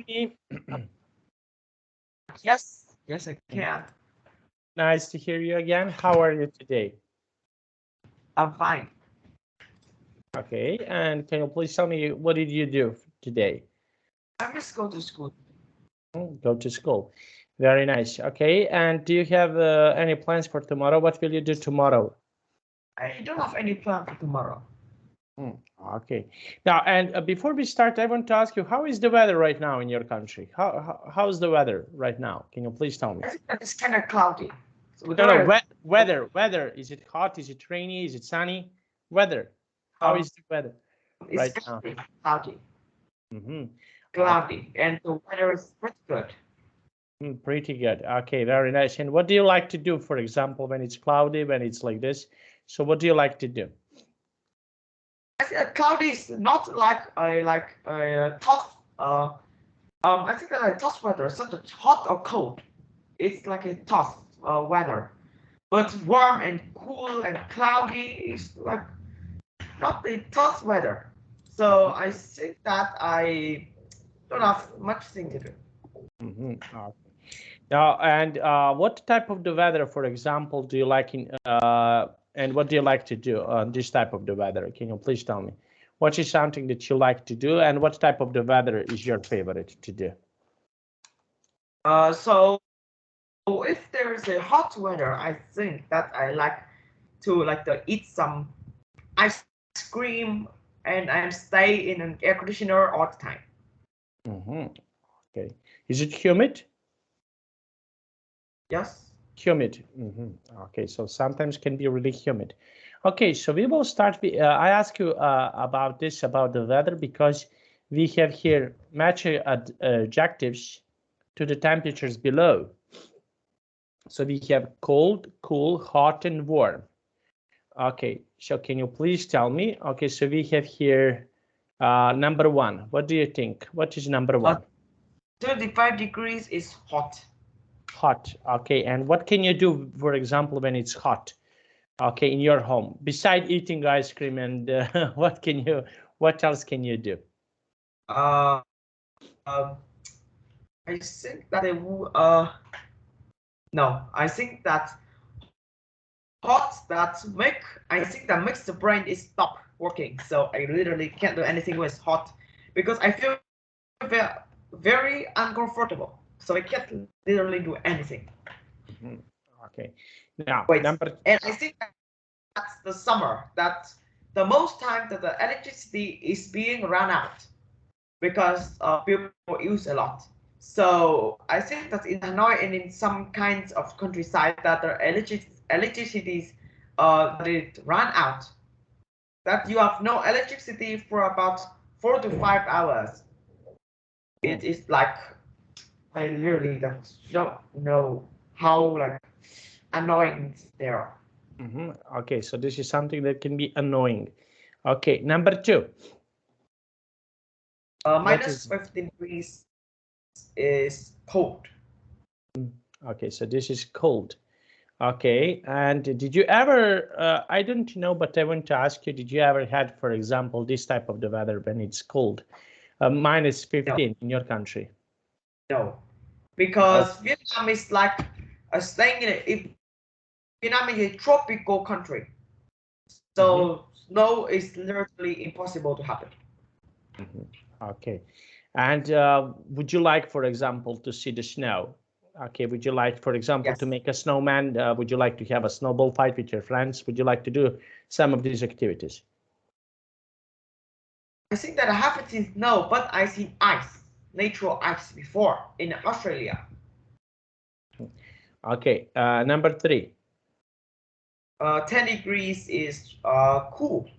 me? Yes, I can. Nice to hear you again. How are you today? I'm fine. Okay, and can you please tell me what did you do today? I just go to school. Go to school. Very nice. Okay, and do you have any plans for tomorrow? What will you do tomorrow? I don't have any plan for tomorrow. Okay. Now, and before we start, I want to ask you, how is the weather right now in your country? How's the weather right now? Can you please tell me? I think that it's kind of cloudy. So Weather. Is it hot? Is it rainy? Is it sunny? Weather. How is the weather right now? It's cloudy. Mm-hmm. Cloudy, and the weather is pretty good. Pretty good. Okay, very nice. And what do you like to do, for example, when it's cloudy, when it's like this? So what do you like to do? I think cloudy is not like a tough. I think that a tough weather is not hot or cold. It's like a tough weather, but warm and cool and cloudy is like not the tough weather. So I think that I don't have much thing to do. Okay. Now, and what type of the weather, for example, do you like in, and what do you like to do on this type of the weather? Can you please tell me? What is something that you like to do, and what type of the weather is your favorite to do? So if there's a hot weather, I think that I like to eat some ice cream and I stay in an air conditioner all the time. Okay. Is it humid? Yes. Humid. Okay, so sometimes can be really humid. Okay, so we will start. I ask you about this, about the weather, because we have here matching adjectives to the temperatures below. So we have cold, cool, hot, and warm. Okay, so can you please tell me? Okay, so we have here number one. What do you think? What is number one? 35 degrees is hot. Hot. Okay, and what can you do, for example, when it's hot? Okay, in your home, besides eating ice cream, and what else can you do? I think that no, I think that I think that makes the brain is stop working. So I literally can't do anything when it's hot because I feel very, very uncomfortable. So I can't literally do anything. Okay, now Wait, and I think that's the summer. That the most time that the electricity is being run out because people use a lot. So I think that in Hanoi and in some kinds of countryside that the electricity that it run out. That you have no electricity for about 4 to 5 hours. It is like I really don't know how like annoying they are. Okay, so this is something that can be annoying. Okay, number two. Minus 15 degrees is cold. Okay, so this is cold. Okay, and did you ever, I don't know, but I want to ask you, did you ever had, for example, this type of the weather when it's cold, minus 15 in your country? No, because Vietnam is like staying Vietnam is a tropical country, so snow is literally impossible to happen. Okay, and would you like, for example, to see the snow? Okay, would you like, for example, to make a snowman? Would you like to have a snowball fight with your friends? Would you like to do some of these activities? I think that I haven't seen snow, but I've seen ice, natural ice before in Australia. Okay, number three. 10 degrees is cool.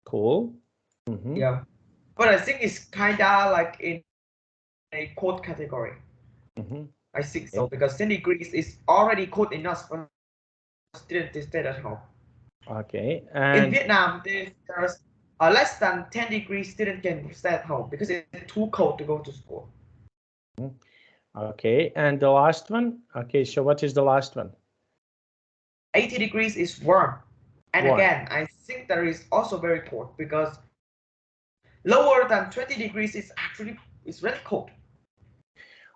Cool. Yeah, but I think it's kinda like in a cold category. I think so because 10 degrees is already cold enough for students to stay at home. Okay, and in Vietnam, there's less than 10 degrees students can stay at home because it's too cold to go to school. Okay, and the last one? Okay, so what is the last one? 80 degrees is warm. And warm. Again, I think that is also very cold because lower than 20 degrees is really cold.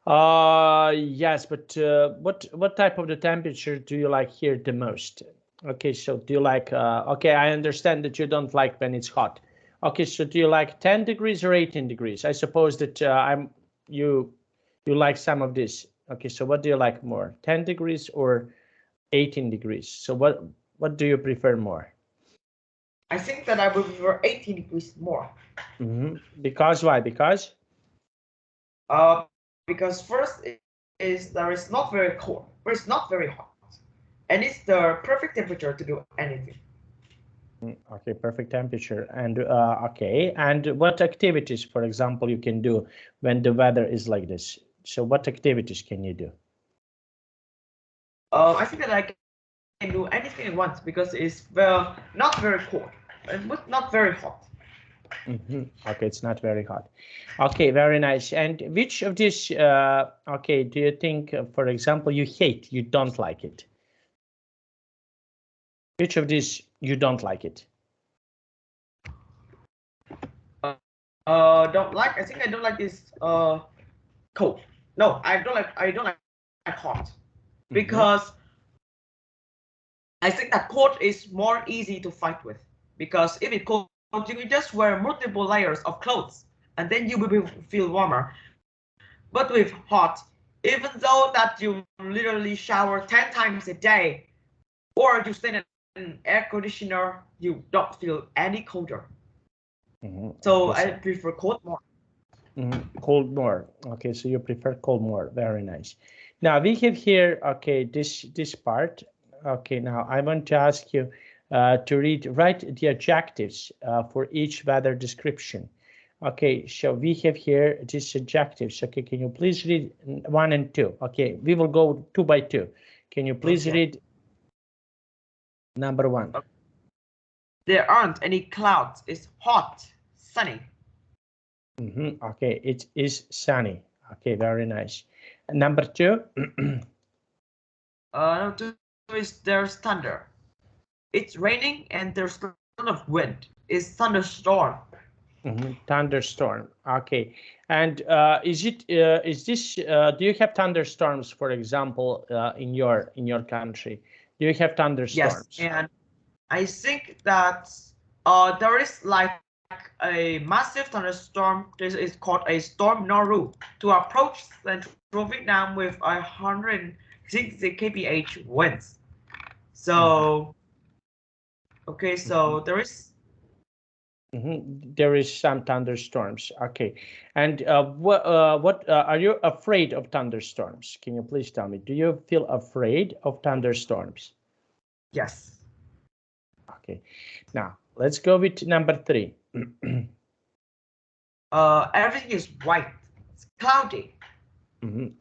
Yes, but what type of the temperature do you like here the most? Okay, so do you like okay, I understand that you don't like when it's hot. Okay, so do you like 10 degrees or 18 degrees? I suppose that you like some of this. Okay, so what do you like more? 10 degrees or 18 degrees? So what do you prefer more? I think that I would prefer 18 degrees more. Because why? Because first is there is not very cold, but it's not very hot, and it's the perfect temperature to do anything. Okay, perfect temperature. And okay, and what activities, for example, you can do when the weather is like this? So what activities can you do? I think that I can do anything I want because it's not very cold, but not very hot. Okay, it's not very hot. Okay, very nice. And which of these, okay, do you think, for example, you hate, you don't like it? Which of these you don't like it? Don't like. I think I don't like this cold. No, I don't like hot because I think that cold is more easy to fight with because if it cold, you can just wear multiple layers of clothes and then you will feel warmer. But with hot, even though that you literally shower 10 times a day or you stay in an air conditioner, you don't feel any colder. So I prefer cold more. Cold more. Okay, so you prefer cold more. Very nice. Now we have here, okay, this part. Okay, now I want to ask you to write the adjectives for each weather description. Okay, so we have here these adjectives. Okay, can you please read 1 and 2? Okay, we will go 2 by 2. Can you please read number 1? There aren't any clouds. It's hot, sunny. Okay, it is sunny. Okay, very nice. And number 2? Number 2 is there's thunder. It's raining and there's a lot of wind. It's thunderstorm. Thunderstorm. Okay, and is this? Do you have thunderstorms, for example, in your country? Do you have thunderstorms? Yes, and I think that there is like a massive thunderstorm. This is called a storm Noru to approach central Vietnam with 160 kph winds. So, okay, so there is. There is some thunderstorms. Okay, and what are you afraid of thunderstorms? Can you please tell me? Do you feel afraid of thunderstorms? Yes. Okay, now let's go with number 3. Everything is white. It's cloudy.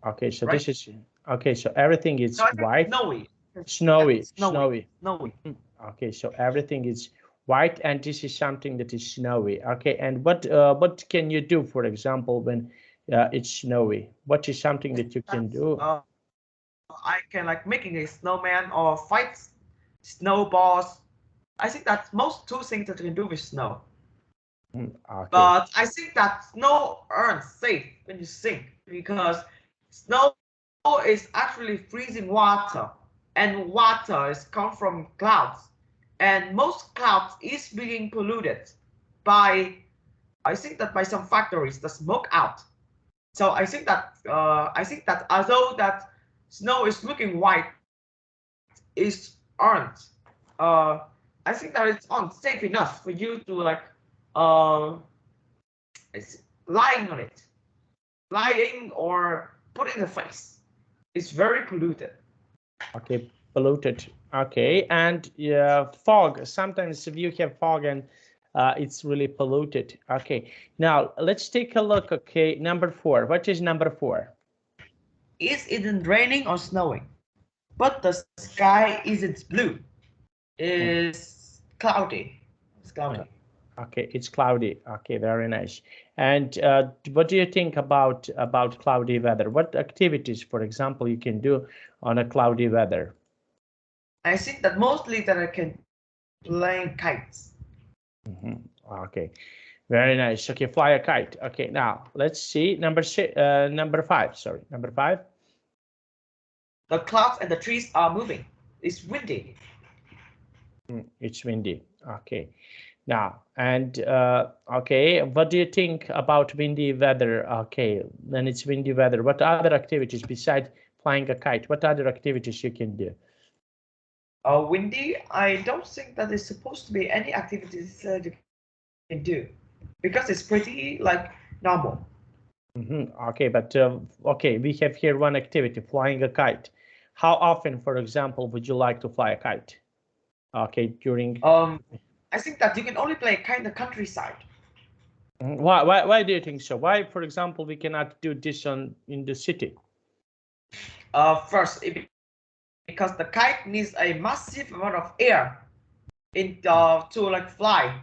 Okay, so right? this is okay. So everything is white. Snowy. Snowy. Snowy. Okay, so everything is white, and this is something that is snowy. Okay, and what can you do, for example, when it's snowy? What is something that you can do? I can like making a snowman or fight snowballs. I think that's most 2 things that you can do with snow. Okay. But I think that snow aren't safe when you sink because snow is actually freezing water, and water is come from clouds, and most clouds is being polluted by, I think that by some factories that smoke out. So I think that although that snow is looking white, is aren't. I think that it's unsafe enough for you to like it's lying on it, lying or put in the face. It's very polluted. Okay, polluted. Okay, and fog. Sometimes if you have fog and it's really polluted. Okay, now let's take a look. Okay, number 4. What is number 4? It isn't raining or snowing, but the sky isn't blue. It's cloudy. It's cloudy. Okay, it's cloudy. Okay, very nice. And what do you think about cloudy weather? What activities, for example, you can do on a cloudy weather? I think that mostly that I can play kites. Okay, Very nice. Okay, fly a kite. Okay, now let's see number 5. Sorry, number 5. The clouds and the trees are moving. It's windy. It's windy. Okay. Now, and okay, what do you think about windy weather? Okay, then it's windy weather. What other activities besides flying a kite? What other activities you can do? Windy, I don't think that there's supposed to be any activities you can do because it's pretty like normal. Okay, but okay, we have here one activity, flying a kite. How often, for example, would you like to fly a kite? Okay, during. I think that you can only play kite in the countryside. Why do you think so? Why, for example, we cannot do this in the city? First, because the kite needs a massive amount of air to like fly,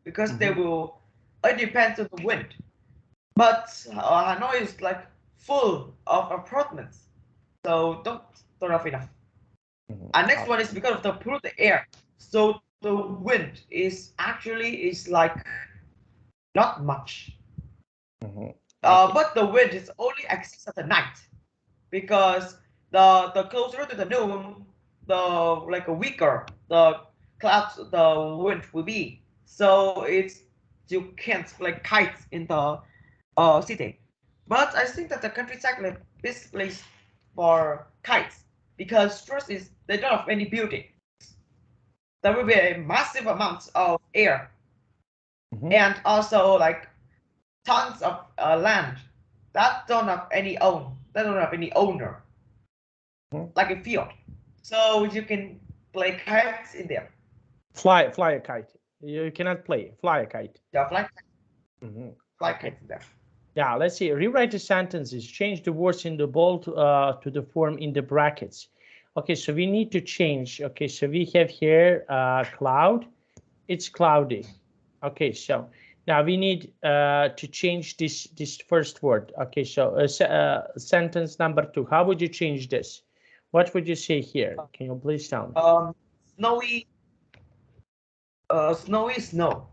because it depends on the wind. But Hanoi is like full of apartments, so don't have enough. And next one is because of the polluted air, so the wind is like not much. But the wind is only exists at the night, because the closer to the noon, the like a weaker the clouds, the wind will be. So you can't like kites in the city. But I think that the countryside like this place for kites, because first is they don't have any buildings. There will be a massive amount of air, and also like tons of land that don't have any owner, like a field. So you can play kites in there. Fly a kite. You cannot fly a kite. Yeah, fly kites in there. Yeah, let's see. Rewrite the sentences. Change the words in the bold to the form in the brackets. Okay, so we need to change. Okay, so we have here cloud. It's cloudy. Okay, so now we need to change this first word. Okay, so sentence number 2. How would you change this? What would you say here? Can you please tell me? Snowy. Snowy, snow.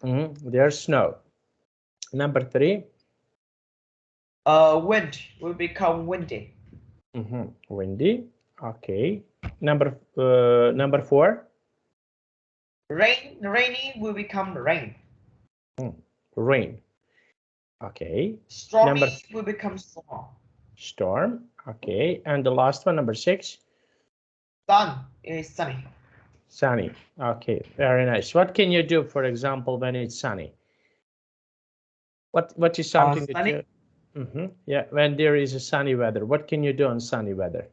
There's snow. Number 3. Wind will become windy. Windy. Okay. Number 4. Rainy will become rain. Rain. Okay. Stormy will become storm. Storm. Okay. And the last one, number 6. Sun is sunny. Sunny. Okay. Very nice. What can you do, for example, when it's sunny? What is something that you? Yeah. When there is a sunny weather, what can you do on sunny weather?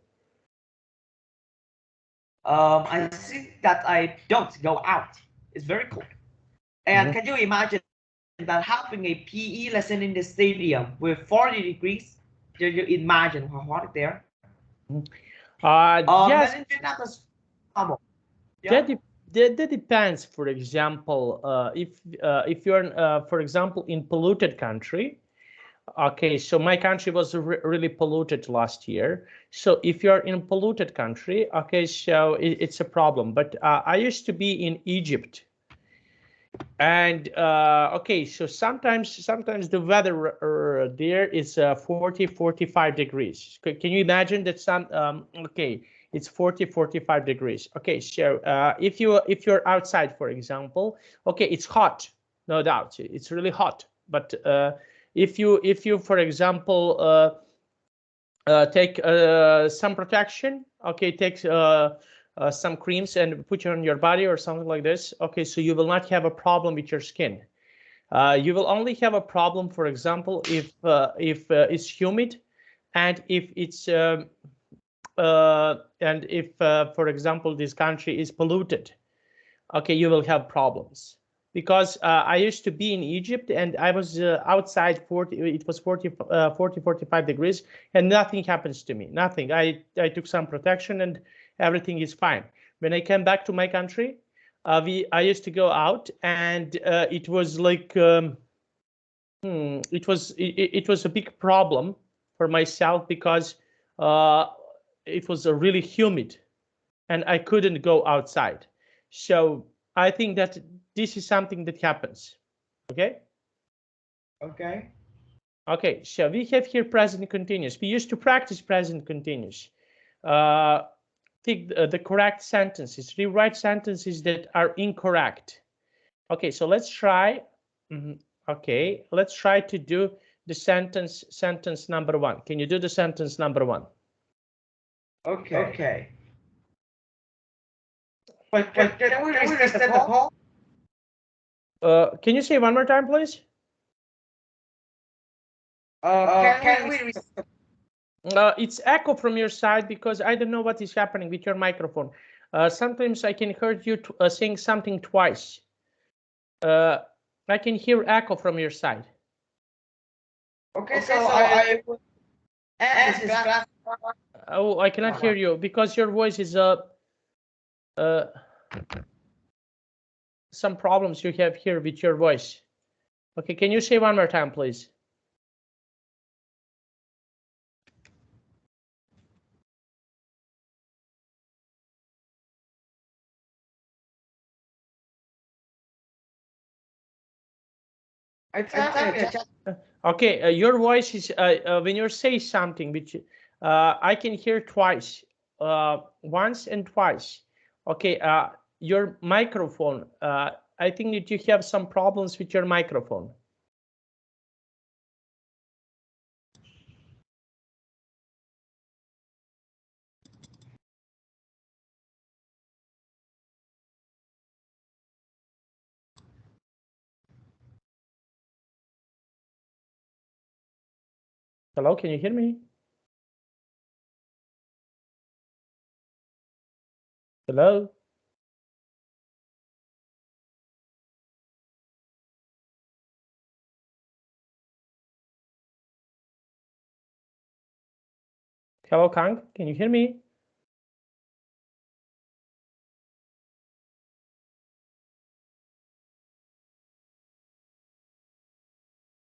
I think that I don't go out. It's very cold. And can you imagine that having a PE lesson in the stadium with 40 degrees? Do you imagine how hot it there? Yes. Yeah. That depends. For example, if you're, for example, in polluted country. Okay, so my country was really polluted last year. So if you're in a polluted country, okay, so it's a problem. But I used to be in Egypt. And okay, so sometimes the weather there is 40-45 degrees. Can you imagine that? Okay, it's 40-45 degrees. Okay, so if you're outside, for example, okay, it's hot, no doubt, it's really hot. But if you for example take some protection, okay, take some creams and put it on your body or something like this, okay, so you will not have a problem with your skin. You will only have a problem, for example, if it's humid, and if it's for example, this country is polluted. Okay, you will have problems. Because I used to be in Egypt, and I was outside it was 45 degrees, and nothing happens to me, nothing. I took some protection and everything is fine. When I came back to my country, I used to go out, and it was like it was a big problem for myself, because it was really humid and I couldn't go outside. So I think that this is something that happens. Okay. Okay. Okay, so we have here present continuous. We used to practice present continuous. Pick the correct sentences, rewrite sentences that are incorrect. Okay, so let's try. Okay, let's try to do the sentence number 1. Can you do the sentence number 1? Okay. Okay. But can we reset the call? Can you say one more time, please? Can we reset? It's echo from your side because I don't know what is happening with your microphone. Sometimes I can hear you saying something twice. I can hear echo from your side. Okay, so I will end this class. Oh, I cannot hear you because your voice is some problems you have here with your voice. Okay, can you say one more time, please? Okay, your voice is when you say something, which I can hear twice, once and twice. Okay, your microphone. I think that you have some problems with your microphone. Hello, can you hear me? Hello? Hello, Khang, can you hear me?